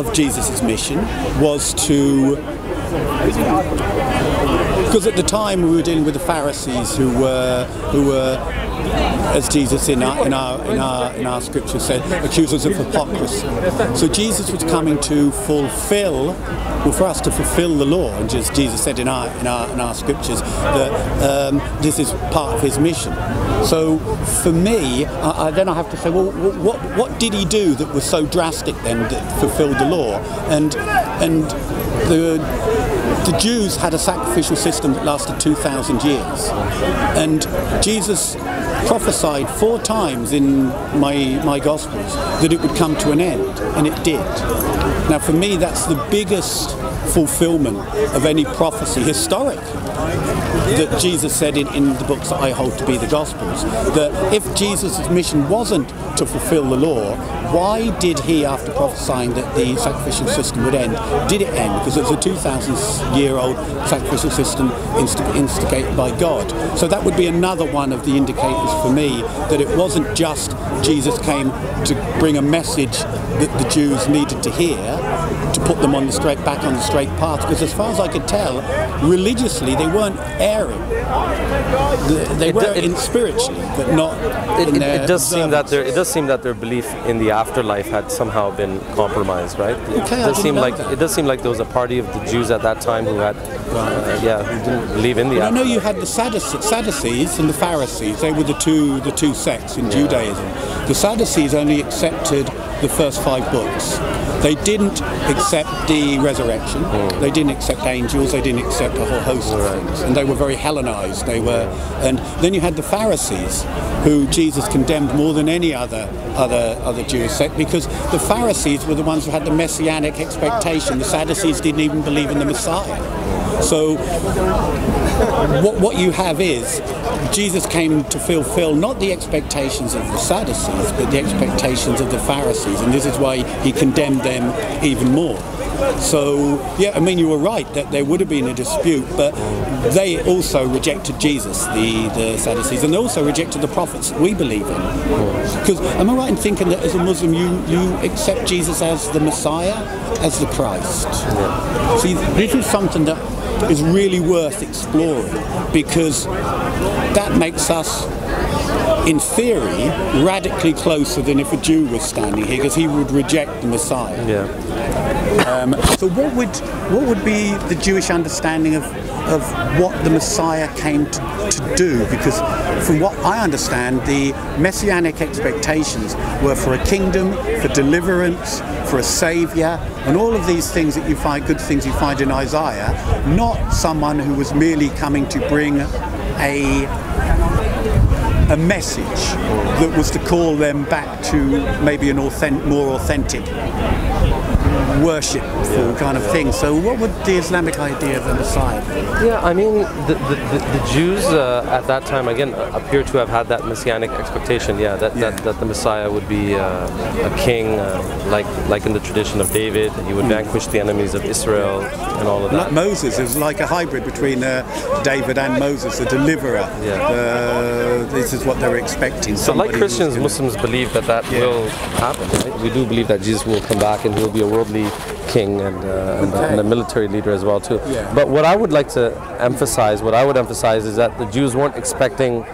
of Jesus' mission was to, because at the time we were dealing with the Pharisees who were, as Jesus in our scripture said, accusers of hypocrisy. So Jesus was coming to fulfill, well, for us to fulfill the law, and just Jesus said in our scriptures that this is part of his mission. So for me, then I have to say, well, what did he do that was so drastic then that fulfilled the law? And the Jews had a sacrificial system that lasted 2,000 years, and Jesus prophesied 4 times in my Gospels that it would come to an end, and it did. Now for me, that's the biggest fulfillment of any prophecy historic that Jesus said in the books that I hold to be the Gospels, that if Jesus' mission wasn't to fulfill the law, why did he, after prophesying that the sacrificial system would end, did it end? Because it was a 2,000-year-old sacrificial system instigated by God. So that would be another one of the indicators for me that it wasn't just Jesus came to bring a message that the Jews needed to hear, to put them on back on the straight path, because as far as I could tell, religiously they weren't erring. They were spiritually, but not in their it does seem that their belief in the afterlife had somehow been compromised, right? Okay, it does seem like there was a party of the Jews at that time who had, who didn't believe in the afterlife. I know you had the Sadducees and the Pharisees. They were the two sects in Judaism. The Sadducees only accepted the first 5 books. They didn't accept the resurrection. They didn't accept angels. They didn't accept a whole host of things, and they were very Hellenized. And then you had the Pharisees, who Jesus condemned more than any other Jewish sect, because the Pharisees were the ones who had the messianic expectation. The Sadducees didn't even believe in the Messiah. So what you have is Jesus came to fulfill not the expectations of the Sadducees, but the expectations of the Pharisees, and this is why he condemned them even more. So, yeah, I mean, you were right that there would have been a dispute, but they also rejected Jesus, the Sadducees, and they also rejected the prophets that we believe in. Because am I right in thinking that as a Muslim you accept Jesus as the Messiah, as the Christ? Yeah. See, this is something that is really worth exploring, because that makes us, in theory, radically closer than if a Jew was standing here, because he would reject the Messiah. Yeah. So what would be the Jewish understanding of what the Messiah came to do? Because from what I understand, the messianic expectations were for a kingdom, for deliverance, for a saviour, and all of these things that you find, good things you find in Isaiah, not someone who was merely coming to bring a message that was to call them back to maybe an more authentic worshipful kind of thing. So what would the Islamic idea of the Messiah be? Yeah, I mean, the Jews at that time, again, appear to have had that messianic expectation, that the Messiah would be a king, like in the tradition of David. He would vanquish the enemies of Israel and all of that. Like Moses, it was like a hybrid between David and Moses, a deliverer. This is what they were expecting. So like Christians, Muslims believe that will happen, right? We do believe that Jesus will come back and he'll be a worldly king and a military leader as well too. Yeah. But what I would emphasize is that the Jews weren't expecting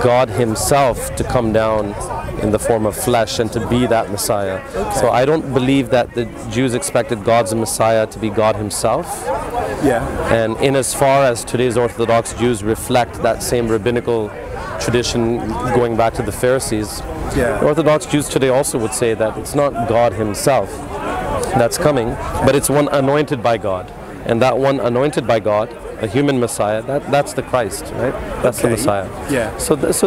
God himself to come down in the form of flesh and to be that Messiah. Okay. So I don't believe that the Jews expected God's Messiah to be God himself. Yeah. And in as far as today's Orthodox Jews reflect that same rabbinical tradition going back to the Pharisees, Orthodox Jews today also would say that it's not God himself that's coming, but it's one anointed by God. And that one anointed by God, a human Messiah, that's the Christ, right? That's the Messiah. Yeah. So that's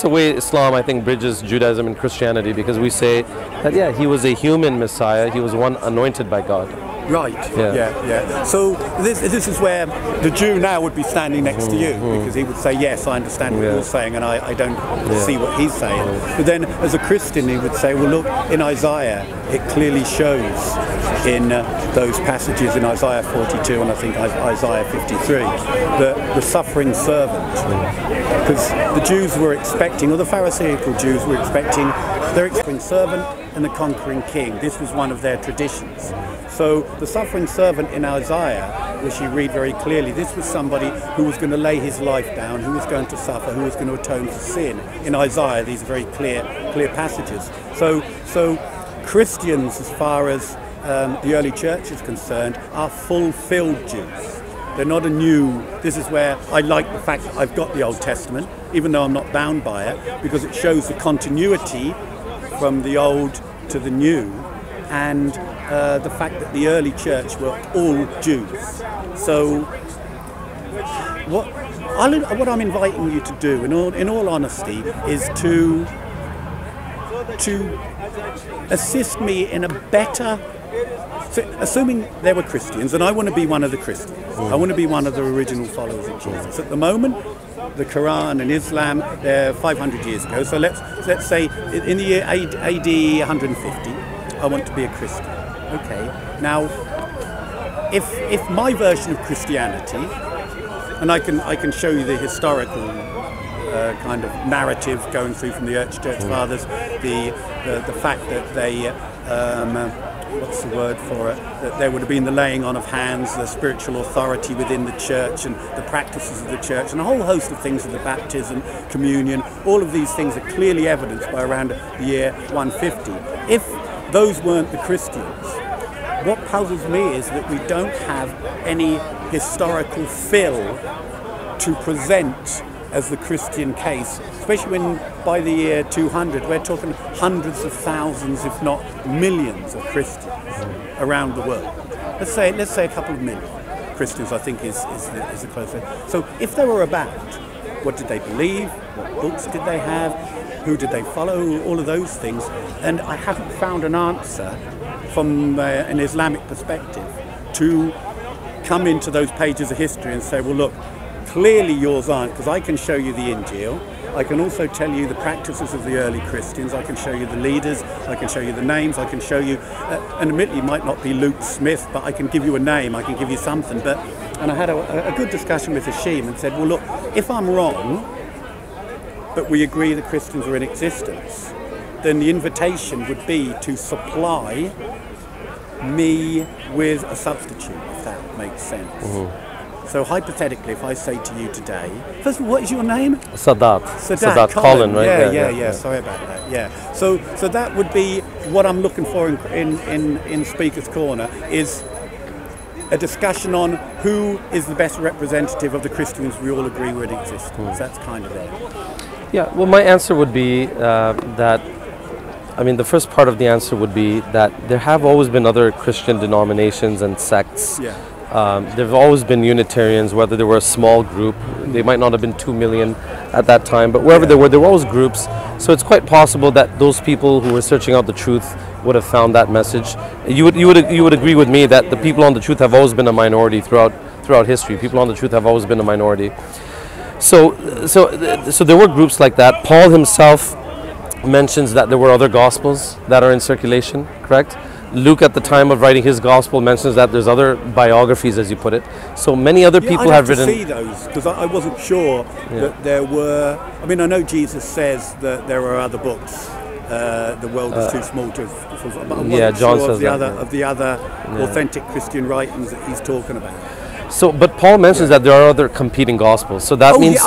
the way Islam, I think, bridges Judaism and Christianity, because we say that he was a human Messiah, he was one anointed by God. Right. Yeah. So this is where the Jew now would be standing next to you, because he would say, yes, I understand what you're saying, and I don't see what he's saying. But then as a Christian, he would say, well, look, in Isaiah, it clearly shows in those passages in Isaiah 42 and I think Isaiah 53, the suffering servant. Because the Jews were expecting, or the Pharisaical Jews were expecting, their suffering servant and the conquering king. This was one of their traditions. So the suffering servant in Isaiah, which you read very clearly, this was somebody who was going to lay his life down, who was going to suffer, who was going to atone for sin. In Isaiah, these are very clear passages. So Christians, as far as the early church is concerned, are fulfilled Jews. They're not a new. This is where I like the fact that I've got the Old Testament, even though I'm not bound by it, because it shows the continuity from the Old to the New, and the fact that the early church were all Jews. So what I'm inviting you to do, in all honesty, is to assist me in a better. So, assuming there were Christians, and I want to be one of the Christians. I want to be one of the original followers of Jesus. At the moment, the Quran and Islam, they're 500 years ago. So let's say in the year AD 150, I want to be a Christian. Okay. Now, if my version of Christianity, and I can show you the historical kind of narrative going through from the early church fathers, the fact that they what's the word for it? That there would have been the laying on of hands, the spiritual authority within the church, and the practices of the church, and a whole host of things of the baptism, communion. All of these things are clearly evidenced by around the year 150. If those weren't the Christians, what puzzles me is that we don't have any historical fill to present as the Christian case, especially when by the year 200 we're talking hundreds of thousands, if not millions, of Christians around the world. Let's say a couple of million Christians, I think is the closer. So if they were about, what did they believe? What books did they have? Who did they follow? All of those things. And I haven't found an answer from an Islamic perspective to come into those pages of history and say, well, look, clearly yours aren't, because I can show you the Injil. I can also tell you the practices of the early Christians. I can show you the leaders. I can show you the names. I can show you, and admittedly, it might not be Luke Smith, but I can give you a name. I can give you something. And I had a good discussion with Hashim and said, well, look, if I'm wrong, but we agree that Christians are in existence, then the invitation would be to supply me with a substitute, if that makes sense. Mm-hmm. So hypothetically, if I say to you today, first of all, what is your name? Sadat Colin, right? Yeah. Sorry about that. Yeah. So that would be what I'm looking for in Speaker's Corner, is a discussion on who is the best representative of the Christians we all agree with existence. That's kind of it. Yeah. Well, my answer would be that. I mean, the first part of the answer would be that there have always been other Christian denominations and sects. Yeah. There have always been Unitarians, whether they were a small group. They might not have been 2 million at that time, but wherever there were always groups. So it's quite possible that those people who were searching out the truth would have found that message. You would agree with me that the people on the truth have always been a minority throughout history. People on the truth have always been a minority. So there were groups like that. Paul himself mentions that there were other gospels that are in circulation, correct? Luke, at the time of writing his gospel, mentions that there's other biographies, as you put it. So many other people have written. I'd have to see those, because I wasn't sure that there were. I mean, I know Jesus says that there are other books. The world is too small to. But I John sure says that. Of the other authentic Christian writings that he's talking about. So, but Paul mentions that there are other competing gospels. So that means,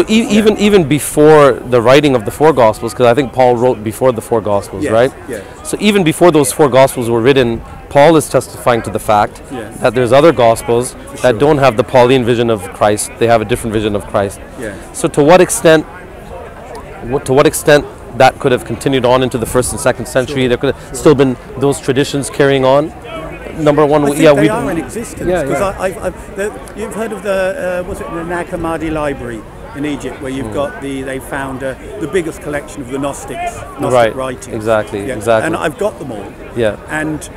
even before the writing of the four gospels, because I think Paul wrote before the four gospels, right? Yeah. So even before those four gospels were written, Paul is testifying to the fact that there's other gospels that don't have the Pauline vision of Christ. They have a different vision of Christ. Yeah. So to what extent that could have continued on into the 1st and 2nd century? Sure. There could have still been those traditions carrying on. Number one, I think they are in existence, because you've heard of the Nag Hammadi Library in Egypt, where you've got they found the biggest collection of the Gnostic writings. Exactly. And I've got them all. Yeah. And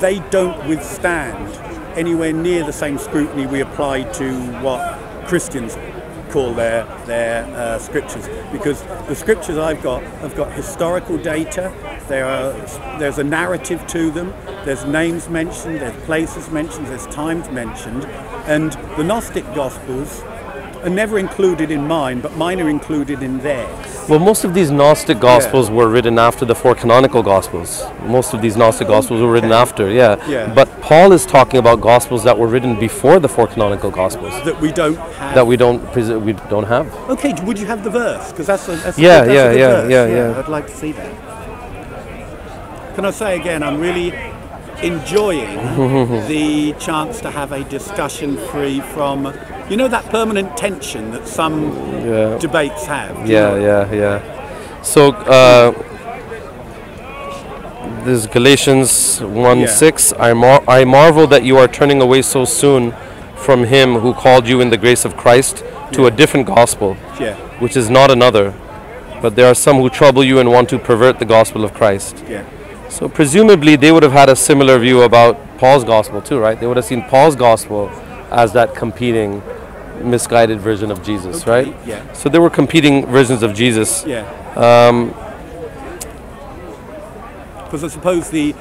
they don't withstand anywhere near the same scrutiny we apply to what Christians call their scriptures, because the scriptures I've got historical data. There's a narrative to them. There's names mentioned. There's places mentioned. There's times mentioned. And the Gnostic Gospels are never included in mine, but mine are included in theirs. Well, most of these Gnostic Gospels were written after the 4 canonical Gospels. Most of these Gnostic Gospels were written after, Yeah. But Paul is talking about Gospels that were written before the 4 canonical Gospels. That we don't have. That we don't have. Okay, would you have the verse? Because that's a good Yeah. verse. I'd like to see that. Can I say again, I'm really enjoying the chance to have a discussion free from, you know, that permanent tension that some debates have. Yeah. So this is Galatians 1:6. I marvel that you are turning away so soon from him who called you in the grace of Christ to a different gospel, which is not another. But there are some who trouble you and want to pervert the gospel of Christ. So presumably they would have had a similar view about Paul's gospel too, right? They would have seen Paul's gospel as that competing, misguided version of Jesus, right? Yeah. So there were competing versions of Jesus. Because I suppose the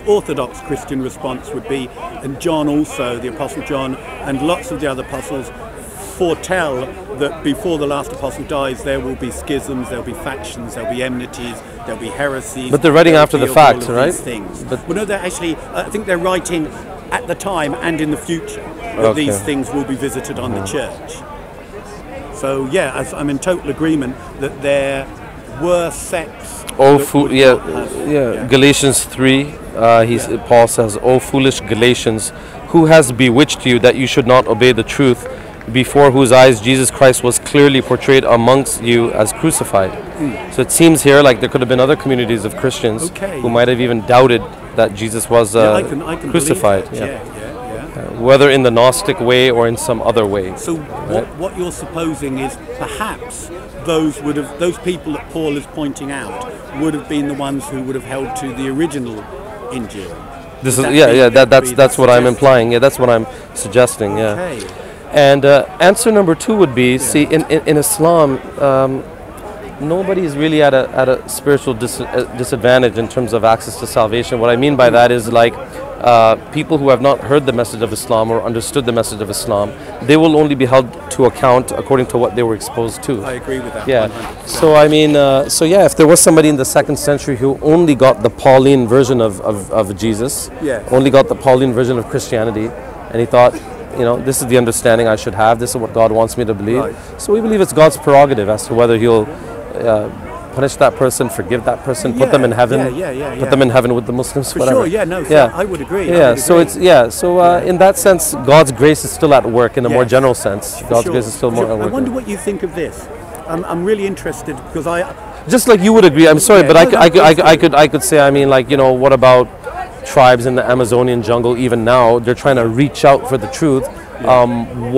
Orthodox Christian response would be, and John also, the Apostle John, and lots of the other apostles foretell that before the last apostle dies, there will be schisms, there'll be factions, there'll be enmities, there'll be heresies. But they're writing after the fact, right? Things. Well, no, they're actually, I think they're writing at the time and in the future that these things will be visited on the church. So, I'm in total agreement that there were sects. Galatians 3, Paul says, "O foolish Galatians, who has bewitched you that you should not obey the truth, before whose eyes Jesus Christ was clearly portrayed amongst you as crucified?" So it seems here like there could have been other communities of Christians who might have even doubted that Jesus was I can crucified. Whether in the Gnostic way or in some other way. So what you're supposing is perhaps those people that Paul is pointing out would have been the ones who would have held to the original Injil. That's what I'm implying. Yeah, that's what I'm suggesting. Yeah. And answer number 2 would be, see, in Islam, nobody is really at a spiritual disadvantage in terms of access to salvation. What I mean by that is like people who have not heard the message of Islam or understood the message of Islam, they will only be held to account according to what they were exposed to. I agree with that. Yeah. 100%. So I mean, if there was somebody in the 2nd century who only got the Pauline version of Jesus, only got the Pauline version of Christianity, and he thought, this is the understanding I should have. This is what God wants me to believe. Right. So we believe it's God's prerogative as to whether He'll punish that person, forgive that person, put them in heaven, put them in heaven with the Muslims, For whatever. Sure, I would agree. In that sense, God's grace is still at work in a more general sense. God's grace is still more at work. I wonder what you think of this. I'm really interested because just like you would agree. I'm sorry, but I could say. I mean, what about tribes in the Amazonian jungle? Even now, they're trying to reach out for the truth.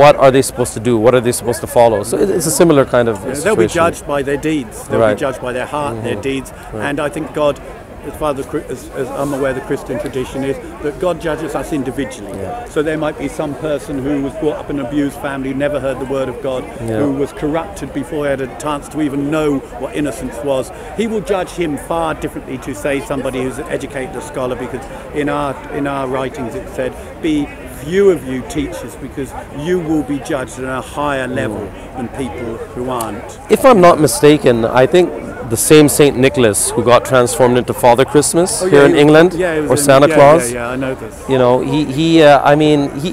What are they supposed to do? What are they supposed to follow? So it's a similar kind of situation. They'll be judged by their deeds. They'll be judged by their heart, their deeds. And I think God, as I'm aware the Christian tradition is, that God judges us individually. So there might be some person who was brought up in an abused family, who never heard the word of God, who was corrupted before he had a chance to even know what innocence was. He will judge him far differently to, say, somebody who's an educated scholar, because in our writings it said, be few of you teachers, because you will be judged at a higher level than people who aren't. If I'm not mistaken, I think the same Saint Nicholas who got transformed into Father Christmas here in England, or Santa Claus. Yeah, I know this.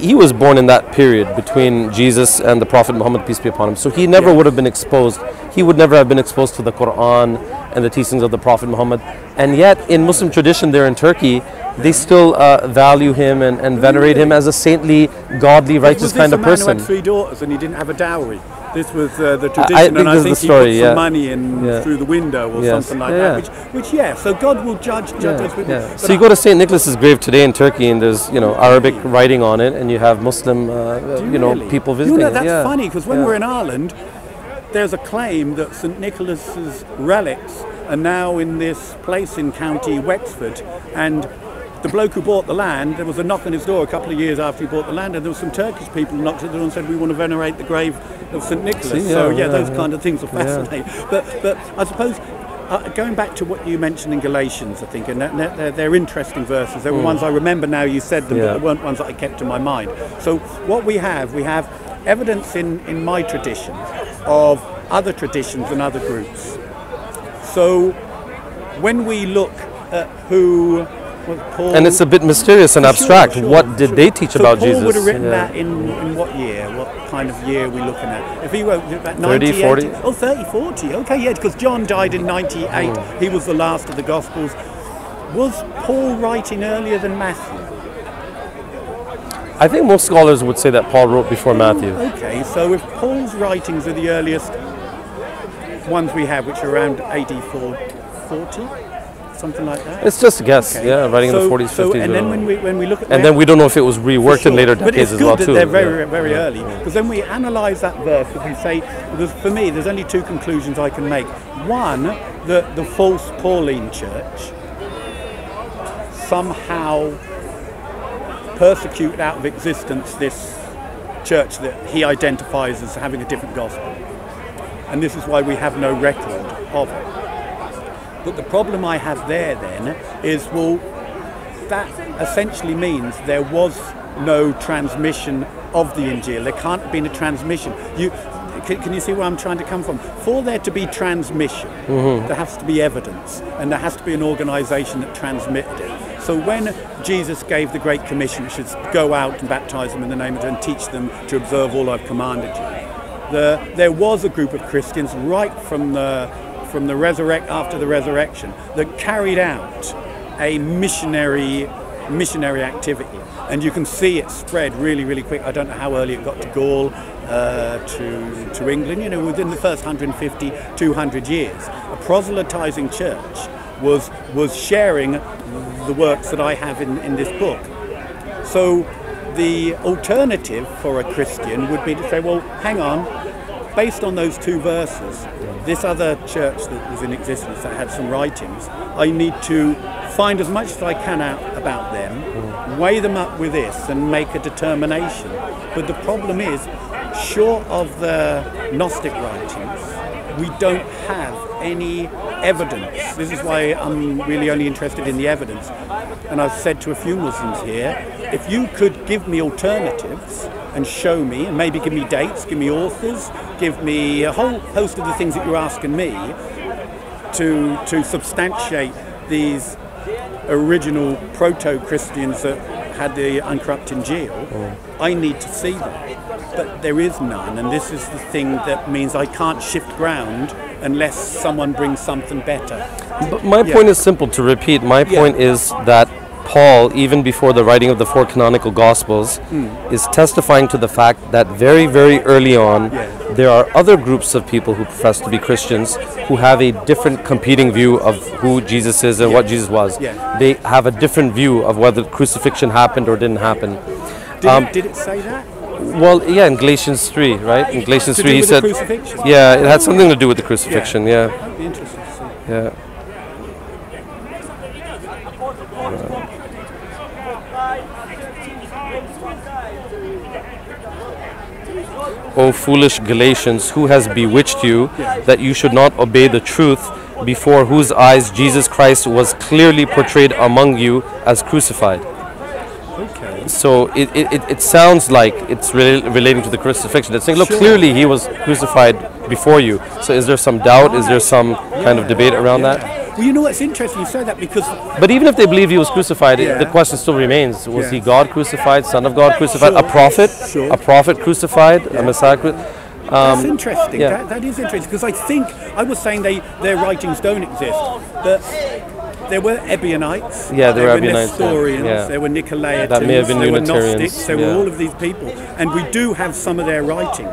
He was born in that period between Jesus and the Prophet Muhammad, peace be upon him. So he never would have been exposed. He would never have been exposed to the Quran and the teachings of the Prophet Muhammad. And yet, in Muslim tradition there in Turkey, they still value him and venerate him as a saintly, godly, righteous kind of person. Who had 3 daughters and he didn't have a dowry. This was the tradition, and I think he put some money in through the window or something like that. Which, so God will judge us with it. So you go to Saint Nicholas's grave today in Turkey, and there's Arabic writing on it, and you have Muslim people visiting. That's funny, because when we're in Ireland, there's a claim that St Nicholas's relics are now in this place in County Wexford, and the bloke who bought the land, there was a knock on his door a couple of years after he bought the land, and there were some Turkish people who knocked at the door and said, we want to venerate the grave of St Nicholas. Those kind of things are fascinating. But I suppose, going back to what you mentioned in Galatians, I think, and they're interesting verses. They were ones I remember now you said them, but they weren't ones that I kept in my mind. So what we have evidence in my tradition of other traditions and other groups. So when we look at who was Paul... And it's a bit mysterious and abstract. What did they teach about Paul Jesus? Paul would have written that in what year? What kind of year are we looking at? If he wrote about 30, 40? Oh, 30, 40. Okay, yeah, because John died in 98. He was the last of the Gospels. Was Paul writing earlier than Matthew? I think most scholars would say that Paul wrote before Matthew. Okay, so if Paul's writings are the earliest ones we have, which are around AD 40, something like that. It's just a guess, yeah, writing in the 40s, 50s. And then when we look at and then we don't know if it was reworked in later decades as well, too. But it's good that they're very early, because then we analyse that verse and we say, for me, there's only two conclusions I can make. One, that the false Pauline church somehow persecuted out of existence this church that he identifies as having a different gospel. And this is why we have no record of it. But the problem I have there then is, well, that essentially means there was no transmission of the Injil. There can't have been a transmission. Can you see where I'm trying to come from? For there to be transmission, there has to be evidence, and there has to be an organisation that transmitted it. So when Jesus gave the Great Commission, which is go out and baptise them in the name of God and teach them to observe all I've commanded you, there was a group of Christians right from the after the resurrection that carried out a missionary activity, and you can see it spread really quick. I don't know how early it got to Gaul, to England. Within the first 150, 200 years, a proselytizing church was sharing the works that I have in this book. So the alternative for a Christian would be to say, well, hang on, based on those two verses, this other church that was in existence that had some writings, I need to find as much as I can out about them, weigh them up with this and make a determination. But the problem is, short of the Gnostic writings, we don't have any evidence. This is why I'm really only interested in the evidence. And I've said to a few Muslims here, if you could give me alternatives and show me, and maybe give me dates, give me authors, give me a whole host of the things that you're asking me to substantiate these original proto-Christians that had the uncorrupted Injil, I need to see that. But there is none, and this is the thing that means I can't shift ground unless someone brings something better. But my point is simple to repeat. My point is that Paul, even before the writing of the 4 canonical Gospels, is testifying to the fact that very early on, there are other groups of people who profess to be Christians who have a different competing view of who Jesus is and what Jesus was. They have a different view of whether crucifixion happened or didn't happen. Did it say that? Well, yeah, in Galatians 3, right? In Galatians 3 he said, yeah, it had something to do with the crucifixion, yeah. That'd be interesting to see. Yeah. O foolish Galatians, who has bewitched you that you should not obey the truth, before whose eyes Jesus Christ was clearly portrayed among you as crucified? Okay. So it sounds like it's relating to the crucifixion. It's saying, look, clearly he was crucified before you. So is there some doubt? Is there some kind of debate around that? Well, you know what's interesting, you say that because... But even if they believe he was crucified, the question still remains, was he God crucified, Son of God crucified, a prophet? A prophet crucified, a Messiah crucified? That's interesting, that is interesting, because I think, I was saying their writings don't exist, but there were Ebionites, there were Ebionites, Nestorians, there were Nicolaitans, there were Gnostics, there were all of these people, and we do have some of their writing,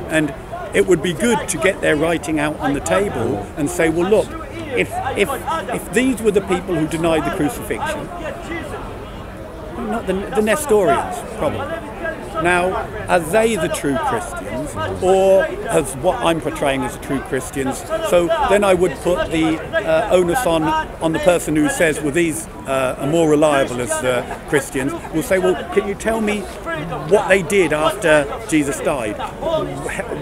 and it would be good to get their writing out on the table and say, well, look, if these were the people who denied the crucifixion, not the Nestorians, probably. Now, are they the true Christians, or as what I'm portraying as true Christians? So then I would put the onus on the person who says, well, these are more reliable as Christians. Will say, well, can you tell me what they did after Jesus died?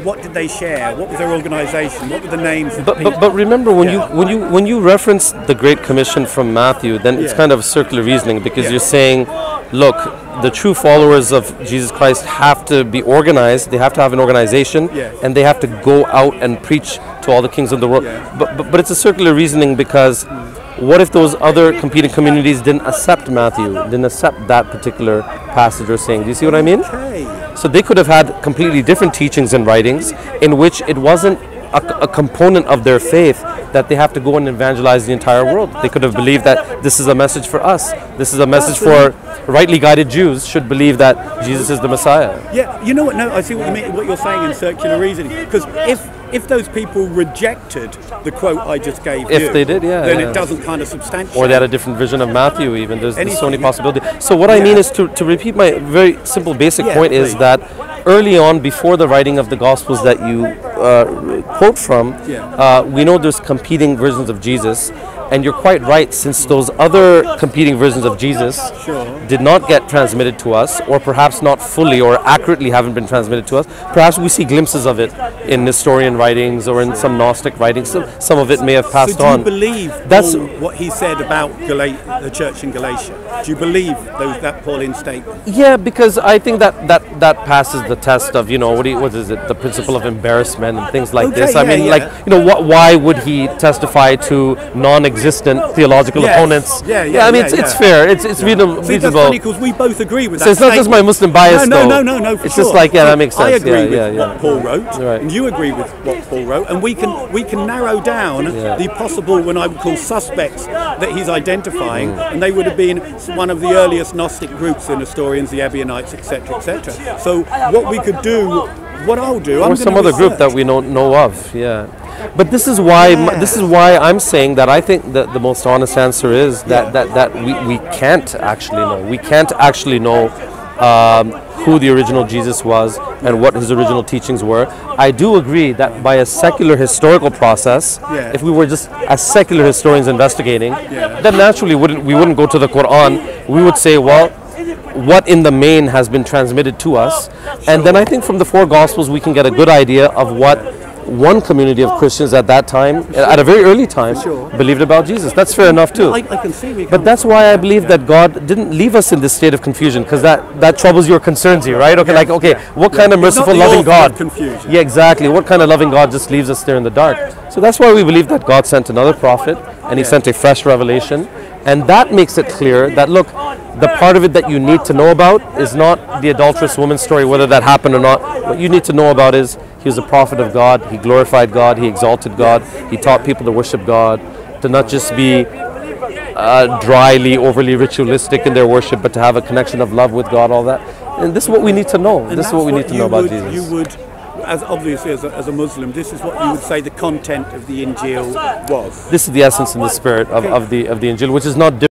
What did they share? What was their organisation? What were the names of the people? But remember, when you reference the Great Commission from Matthew, then it's kind of circular reasoning, because you're saying, look, the true followers of Jesus Christ have to be organized. They have to have an organization, and they have to go out and preach to all the kings of the world. But it's a circular reasoning, because what if those other competing communities didn't accept Matthew, didn't accept that particular passage or saying? Do you see what I mean? So they could have had completely different teachings and writings in which it wasn't a component of their faith that they have to go and evangelize the entire world. They could have believed that this is a message for us. This is a message for rightly guided Jews should believe that Jesus is the Messiah. Yeah, you know what? No, I see what you mean. What you're saying in circular reasoning. Because if those people rejected the quote I just gave if they did, then it doesn't kind of substantiate. Or they had a different vision of Matthew even. There's so many possibilities. So what I mean is, to repeat my very simple basic point, is that early on, before the writing of the Gospels that you quote from, we know there's competing versions of Jesus. And you're quite right, since those other competing versions of Jesus did not get transmitted to us, or perhaps not fully or accurately haven't been transmitted to us. Perhaps we see glimpses of it in Nestorian writings or in some Gnostic writings. Some of it may have passed on. Do you believe what he said about the church in Galatia? Do you believe that Pauline statement? Yeah, because I think that passes the test of, what is it, the principle of embarrassment and things like this. I mean, why would he testify to non-existent theological opponents? I mean, it's fair. It's reasonable. See, that's funny, because we both agree with that. So it's not just my Muslim bias, No, it's sure. just like, that makes sense. I agree with what Paul wrote, and you agree with what Paul wrote, and we can narrow down the possible, when I would call suspects, that he's identifying, and they would have been one of the earliest Gnostic groups, the Nestorians, the Ebionites, etc., etc. So what we could do, what I'll do, or some other group that we don't know of, But this is why I'm saying that I think that the most honest answer is that we can't actually know. We can't actually know who the original Jesus was and what his original teachings were. I do agree that by a secular historical process, if we were just as secular historians investigating, then naturally we wouldn't go to the Quran. We would say, well, what in the main has been transmitted to us, and then I think from the four Gospels we can get a good idea of what one community of Christians at that time, at a very early time, believed about Jesus. That's fair enough too. I can see. But that's why I believe that God didn't leave us in this state of confusion, because that troubles you or concerns you, right? Okay, what kind of merciful, loving God? Confusion. Yeah, exactly. What kind of loving God just leaves us there in the dark? So that's why we believe that God sent another prophet, and he sent a fresh revelation, and that makes it clear that, look, the part of it that you need to know about is not the adulterous woman story, whether that happened or not. What you need to know about is he was a prophet of God, he glorified God, he exalted God, he taught people to worship God, to not just be dryly, overly ritualistic in their worship, but to have a connection of love with God, all that. And this is what we need to know. And this is what we need to know about Jesus. You would, as obviously as a Muslim, this is what you would say the content of the Injil was. This is the essence and the spirit of the Injil, which is not different